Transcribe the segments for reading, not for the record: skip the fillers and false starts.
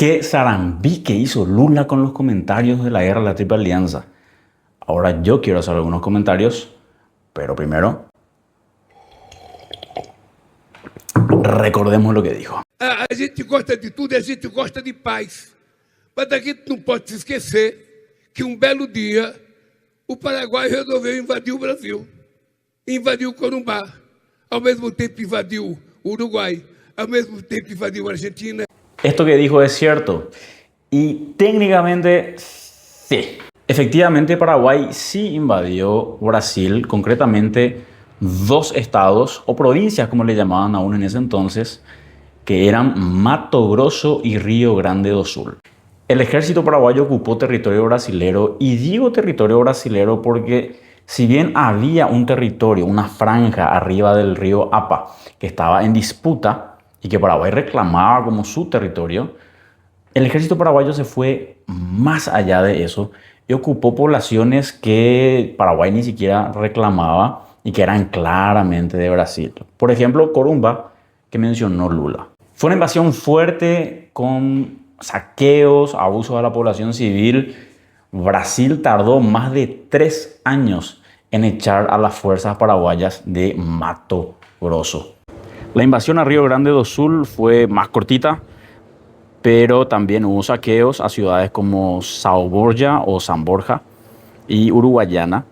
Qué sarambí que hizo Lula con los comentarios de la guerra de la Triple Alianza. Ahora yo quiero hacer algunos comentarios, pero primero recordemos lo que dijo. A gente gosta de tudo e a gente gosta de paz. Mas a gente não pode se esquecer que belo dia o Paraguai resolveu invadir o Brasil. Invadiu o Corumbá. Ao mesmo tempo invadiu o Uruguai. Ao mesmo tempo invadiu a Argentina. Esto que dijo es cierto. Y técnicamente sí. Efectivamente, Paraguay sí invadió Brasil, concretamente dos estados o provincias, como le llamaban aún en ese entonces, que eran Mato Grosso y Río Grande do Sul. El ejército paraguayo ocupó territorio brasilero, y digo territorio brasilero porque si bien había un territorio, una franja arriba del río Apa, que estaba en disputa y que Paraguay reclamaba como su territorio, el ejército paraguayo se fue más allá de eso y ocupó poblaciones que Paraguay ni siquiera reclamaba y que eran claramente de Brasil. Por ejemplo, Corumbá, que mencionó Lula. Fue una invasión fuerte con saqueos, abuso de la población civil. Brasil tardó más de 3 años en echar a las fuerzas paraguayas de Mato Grosso. La invasión a Río Grande do Sul fue más cortita, pero también hubo saqueos a ciudades como Sao Borja o San Borja y Uruguayana,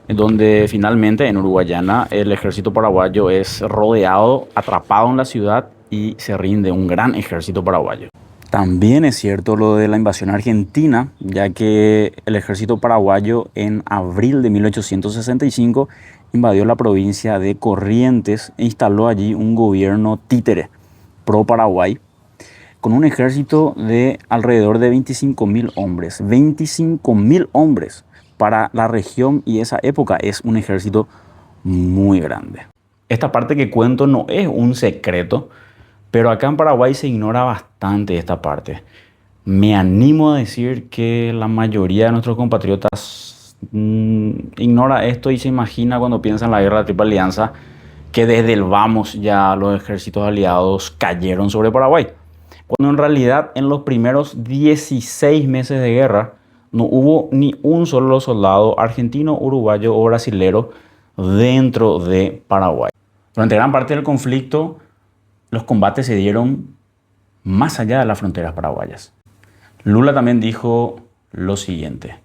donde finalmente en Uruguayana el ejército paraguayo es rodeado, atrapado en la ciudad y se rinde un gran ejército paraguayo. También es cierto lo de la invasión argentina, ya que el ejército paraguayo en abril de 1865 invadió la provincia de Corrientes e instaló allí un gobierno títere pro-Paraguay, con un ejército de alrededor de 25.000 hombres. 25.000 hombres para la región y esa época es un ejército muy grande. Esta parte que cuento no es un secreto, pero acá en Paraguay se ignora bastante esta parte. Me animo a decir que la mayoría de nuestros compatriotas ignora esto y se imagina cuando piensa en la guerra de la Triple Alianza que desde el vamos ya los ejércitos aliados cayeron sobre Paraguay. Cuando en realidad en los primeros 16 meses de guerra no hubo ni un solo soldado argentino, uruguayo o brasilero dentro de Paraguay. Durante gran parte del conflicto, los combates se dieron más allá de las fronteras paraguayas. Lula también dijo lo siguiente.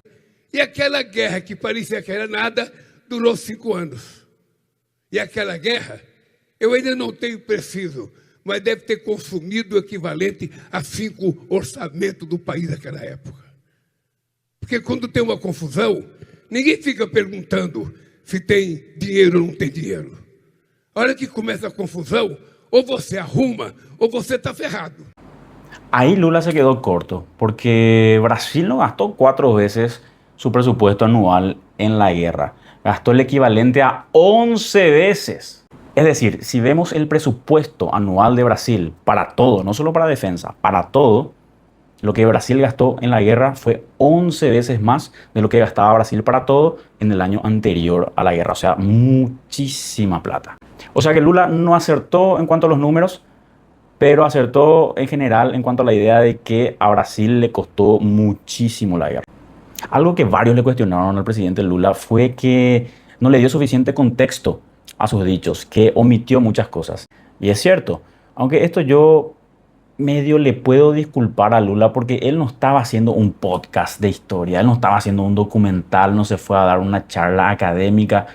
E aquela guerra que parecia que era nada, durou 5 anos. E aquela guerra, eu ainda não tenho preciso, mas deve ter consumido o equivalente a 5 orçamentos do país naquela época. Porque quando tem uma confusão, ninguém fica perguntando se tem dinheiro ou não tem dinheiro. A hora que começa a confusão, ou você arruma ou você está ferrado. Ahí Lula se quedó corto, porque Brasil no gastó 4 veces su presupuesto anual en la guerra. Gastó el equivalente a 11 veces. Es decir, si vemos el presupuesto anual de Brasil para todo, no solo para defensa, para todo, lo que Brasil gastó en la guerra fue 11 veces más de lo que gastaba Brasil para todo en el año anterior a la guerra. O sea, muchísima plata. O sea que Lula no acertó en cuanto a los números, pero acertó en general en cuanto a la idea de que a Brasil le costó muchísimo la guerra. Algo que varios le cuestionaron al presidente Lula fue que no le dio suficiente contexto a sus dichos, que omitió muchas cosas. Y es cierto, aunque esto yo medio le puedo disculpar a Lula porque él no estaba haciendo un podcast de historia, él no estaba haciendo un documental, no se fue a dar una charla académica.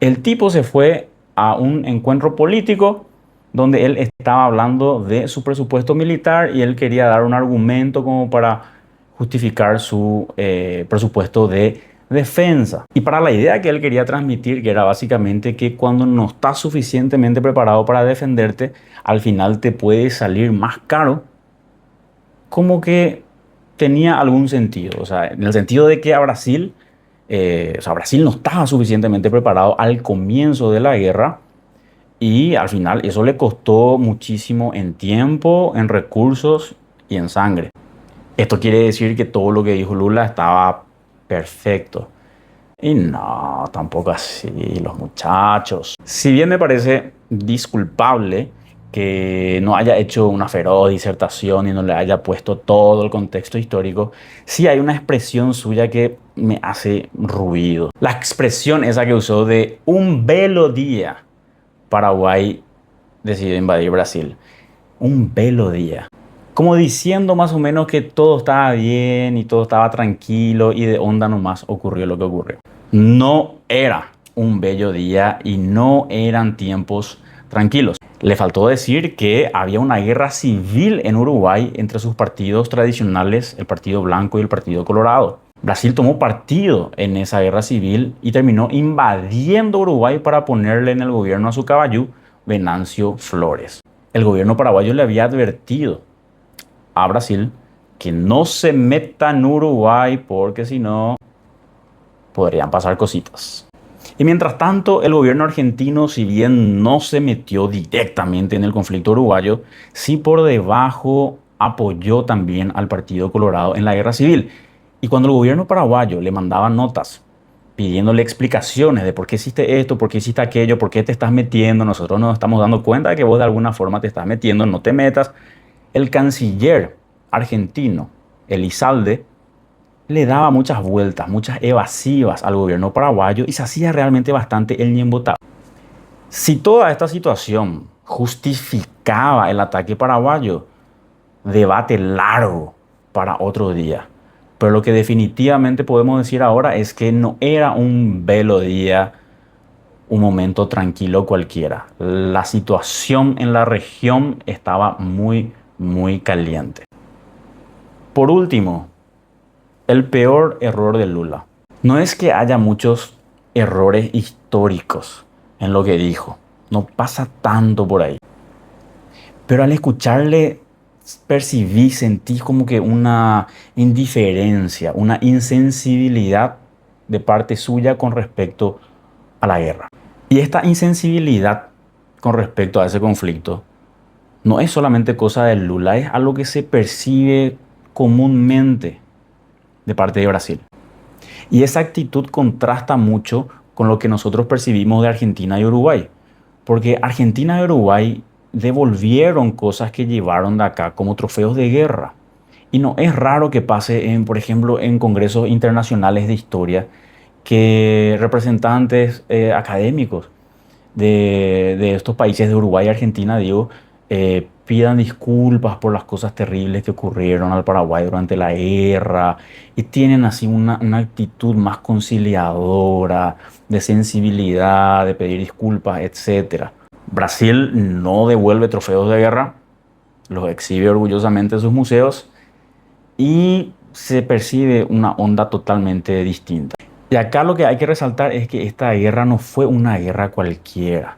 El tipo se fue a un encuentro político donde él estaba hablando de su presupuesto militar y él quería dar un argumento como para justificar su presupuesto de defensa. Y para la idea que él quería transmitir, que era básicamente que cuando no estás suficientemente preparado para defenderte, al final te puede salir más caro, como que tenía algún sentido. O sea, en el sentido de que a Brasil, Brasil no estaba suficientemente preparado al comienzo de la guerra y al final eso le costó muchísimo en tiempo, en recursos y en sangre. Esto quiere decir que todo lo que dijo Lula estaba perfecto. Y no, tampoco así, los muchachos. Si bien me parece disculpable que no haya hecho una feroz disertación y no le haya puesto todo el contexto histórico, sí hay una expresión suya que me hace ruido. La expresión esa que usó de un belo día, Paraguay decidió invadir Brasil. Un belo día. Como diciendo más o menos que todo estaba bien y todo estaba tranquilo y de onda nomás ocurrió lo que ocurrió. No era un bello día y no eran tiempos tranquilos. Le faltó decir que había una guerra civil en Uruguay entre sus partidos tradicionales, el Partido Blanco y el Partido Colorado. Brasil tomó partido en esa guerra civil y terminó invadiendo Uruguay para ponerle en el gobierno a su caballú, Venancio Flores. El gobierno paraguayo le había advertido a Brasil que no se meta en Uruguay porque si no podrían pasar cositas. Y mientras tanto, el gobierno argentino, si bien no se metió directamente en el conflicto uruguayo, sí por debajo apoyó también al Partido Colorado en la guerra civil. Y cuando el gobierno paraguayo le mandaba notas pidiéndole explicaciones de por qué hiciste esto, por qué hiciste aquello, por qué te estás metiendo, nosotros nos estamos dando cuenta de que vos de alguna forma te estás metiendo, no te metas, el canciller argentino, Elizalde, le daba muchas vueltas, muchas evasivas al gobierno paraguayo y se hacía realmente bastante el ñembotado. Si toda esta situación justificaba el ataque paraguayo, debate largo para otro día. Pero lo que definitivamente podemos decir ahora es que no era un belo día, un momento tranquilo cualquiera. La situación en la región estaba muy, muy caliente. Por último, el peor error de Lula. No es que haya muchos errores históricos en lo que dijo. No pasa tanto por ahí. Pero al escucharle percibí, sentí como que una indiferencia, una insensibilidad de parte suya con respecto a la guerra. Y esta insensibilidad con respecto a ese conflicto no es solamente cosa de Lula, es algo que se percibe comúnmente de parte de Brasil. Y esa actitud contrasta mucho con lo que nosotros percibimos de Argentina y Uruguay. Porque Argentina y Uruguay devolvieron cosas que llevaron de acá como trofeos de guerra. Y no es raro que pase, por ejemplo, en congresos internacionales de historia, que representantes académicos de estos países de Uruguay y Argentina, digo, pidan disculpas por las cosas terribles que ocurrieron al Paraguay durante la guerra y tienen así una actitud más conciliadora, de sensibilidad, de pedir disculpas, etc. Brasil no devuelve trofeos de guerra, los exhibe orgullosamente en sus museos y se percibe una onda totalmente distinta. Y acá lo que hay que resaltar es que esta guerra no fue una guerra cualquiera.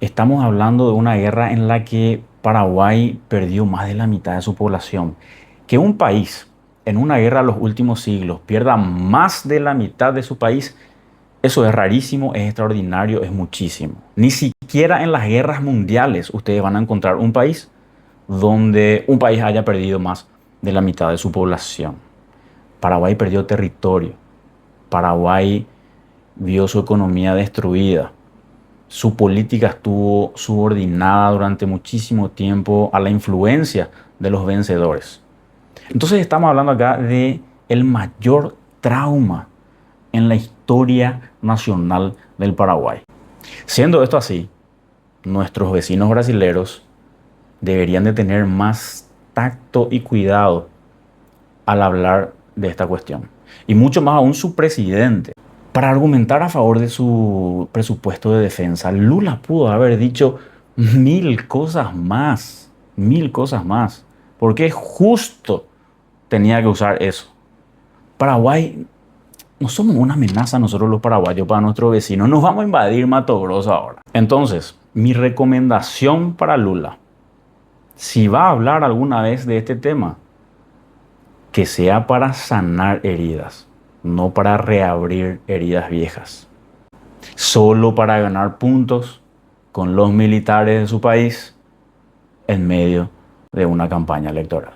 Estamos hablando de una guerra en la que Paraguay perdió más de la mitad de su población. Que un país en una guerra en los últimos siglos pierda más de la mitad de su país, eso es rarísimo, es extraordinario, es muchísimo. Ni siquiera en las guerras mundiales ustedes van a encontrar un país donde un país haya perdido más de la mitad de su población. Paraguay perdió territorio. Paraguay vio su economía destruida. Su política estuvo subordinada durante muchísimo tiempo a la influencia de los vencedores. Entonces estamos hablando acá de el mayor trauma en la historia nacional del Paraguay. Siendo esto así, nuestros vecinos brasileros deberían de tener más tacto y cuidado al hablar de esta cuestión. Y mucho más aún su presidente. Para argumentar a favor de su presupuesto de defensa, Lula pudo haber dicho mil cosas más, porque justo tenía que usar eso. Paraguay, no somos una amenaza nosotros los paraguayos para nuestros vecinos, nos vamos a invadir Mato Grosso ahora. Entonces, mi recomendación para Lula, si va a hablar alguna vez de este tema, que sea para sanar heridas, no para reabrir heridas viejas. Solo para ganar puntos con los militares de su país en medio de una campaña electoral.